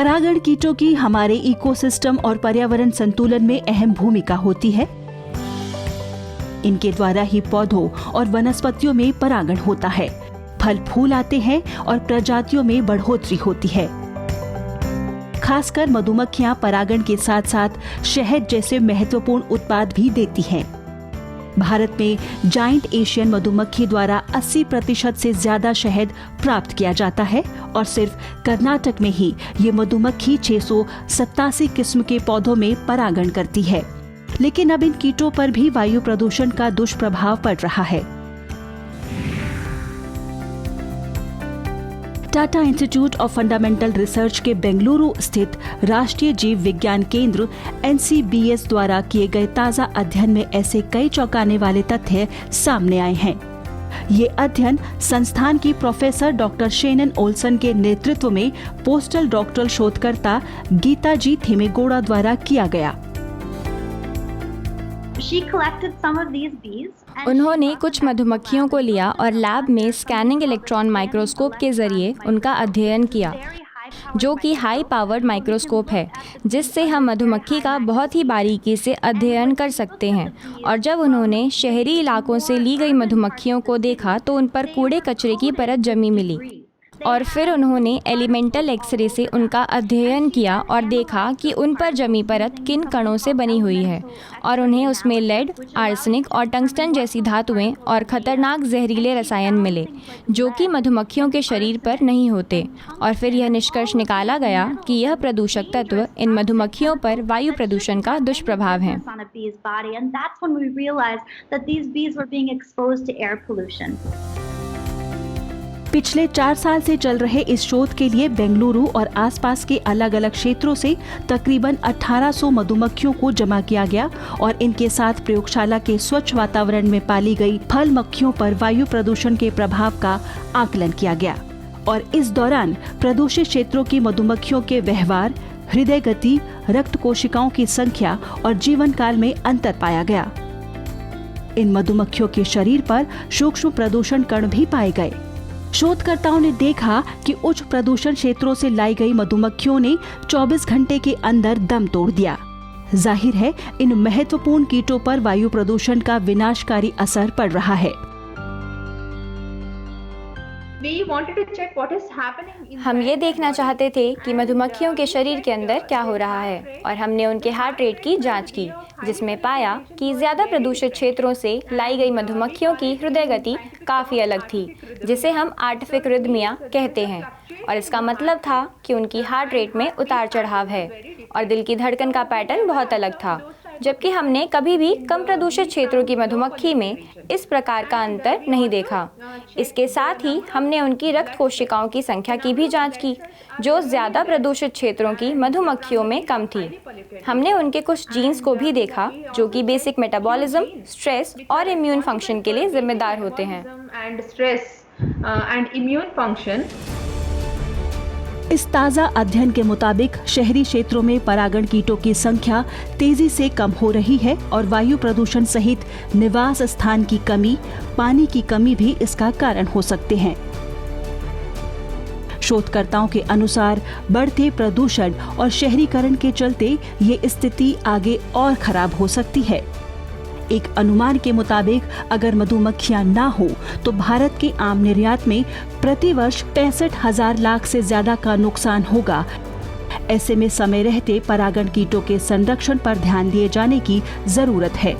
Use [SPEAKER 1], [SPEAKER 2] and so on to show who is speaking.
[SPEAKER 1] परागण कीटों की हमारे इकोसिस्टम और पर्यावरण संतुलन में अहम भूमिका होती है। इनके द्वारा ही पौधों और वनस्पतियों में परागण होता है, फल फूल आते हैं और प्रजातियों में बढ़ोतरी होती है। खासकर मधुमक्खियां परागण के साथ साथ शहद जैसे महत्वपूर्ण उत्पाद भी देती हैं। भारत में जायंट एशियन मधुमक्खी द्वारा 80% से ज्यादा शहद प्राप्त किया जाता है और सिर्फ कर्नाटक में ही ये मधुमक्खी 687 किस्म के पौधों में परागण करती है। लेकिन अब इन कीटों पर भी वायु प्रदूषण का दुष्प्रभाव पड़ रहा है। Tata institute of fundamental research के बेंगलुरु स्थित राष्ट्रीय जीव विज्ञान केंद्र NCBS द्वारा किए गए ताज़ा अध्ययन में ऐसे कई चौंकाने वाले तथ्य सामने आए हैं। ये अध्ययन संस्थान की प्रोफेसर डॉक्टर शेनन ओल्सन के नेतृत्व में पोस्टल डॉक्टरल शोधकर्ता गीता जी थिमेगौड़ा द्वारा किया गया।
[SPEAKER 2] उन्होंने कुछ मधुमक्खियों को लिया और लैब में स्कैनिंग इलेक्ट्रॉन माइक्रोस्कोप के जरिए उनका अध्ययन किया, जो कि हाई पावर्ड माइक्रोस्कोप है, जिससे हम मधुमक्खी का बहुत ही बारीकी से अध्ययन कर सकते हैं। और जब उन्होंने शहरी इलाकों से ली गई मधुमक्खियों को देखा तो उन पर कूड़े कचरे की परत जमी मिली। और फिर उन्होंने एलिमेंटल एक्सरे से उनका अध्ययन किया और देखा कि उन पर जमी परत किन कणों से बनी हुई है, और उन्हें उसमें लेड, आर्सेनिक और टंगस्टन जैसी धातुएं और खतरनाक जहरीले रसायन मिले, जो कि मधुमक्खियों के शरीर पर नहीं होते। और फिर यह निष्कर्ष निकाला गया कि यह प्रदूषक तत्व इन मधुमक्खियों पर वायु प्रदूषण का दुष्प्रभाव है।
[SPEAKER 1] पिछले 4 साल से चल रहे इस शोध के लिए बेंगलुरु और आसपास के अलग अलग क्षेत्रों से तकरीबन 1800 मधुमक्खियों को जमा किया गया और इनके साथ प्रयोगशाला के स्वच्छ वातावरण में पाली गई फल मक्खियों पर वायु प्रदूषण के प्रभाव का आकलन किया गया। और इस दौरान प्रदूषित क्षेत्रों की मधुमक्खियों के व्यवहार, हृदय गति, रक्त कोशिकाओं की संख्या और जीवन काल में अंतर पाया गया। इन मधुमक्खियों के शरीर पर सूक्ष्म प्रदूषण कण भी पाए गए। शोधकर्ताओं ने देखा कि उच्च प्रदूषण क्षेत्रों से लाई गई मधुमक्खियों ने 24 घंटे के अंदर दम तोड़ दिया। जाहिर है, इन महत्वपूर्ण कीटों पर वायु प्रदूषण का विनाशकारी असर पड़ रहा है।
[SPEAKER 2] हम ये देखना चाहते थे कि मधुमक्खियों के शरीर के अंदर क्या हो रहा है, और हमने उनके हार्ट रेट की जांच की, जिसमें पाया कि ज़्यादा प्रदूषित क्षेत्रों से लाई गई मधुमक्खियों की हृदय गति काफ़ी अलग थी, जिसे हम आर्टिफिक रिदमिया कहते हैं। और इसका मतलब था कि उनकी हार्ट रेट में उतार चढ़ाव है और दिल की धड़कन का पैटर्न बहुत अलग था, जबकि हमने कभी भी कम प्रदूषित क्षेत्रों की मधुमक्खी में इस प्रकार का अंतर नहीं देखा। इसके साथ ही हमने उनकी रक्त कोशिकाओं की संख्या की भी जांच की, जो ज़्यादा प्रदूषित क्षेत्रों की मधुमक्खियों में कम थी। हमने उनके कुछ जीन्स को भी देखा, जो कि बेसिक मेटाबॉलिज्म, स्ट्रेस और इम्यून फंक्शन के लिए जिम्मेदार होते हैं।
[SPEAKER 1] इस ताज़ा अध्ययन के मुताबिक शहरी क्षेत्रों में परागण कीटों की संख्या तेजी से कम हो रही है और वायु प्रदूषण सहित निवास स्थान की कमी, पानी की कमी भी इसका कारण हो सकते हैं। शोधकर्ताओं के अनुसार बढ़ते प्रदूषण और शहरीकरण के चलते ये स्थिति आगे और खराब हो सकती है। एक अनुमान के मुताबिक अगर मधुमक्खियां ना हो तो भारत के आम निर्यात में प्रति वर्ष 65,000 लाख से ज्यादा का नुकसान होगा। ऐसे में समय रहते परागण कीटों के संरक्षण पर ध्यान दिए जाने की जरूरत है।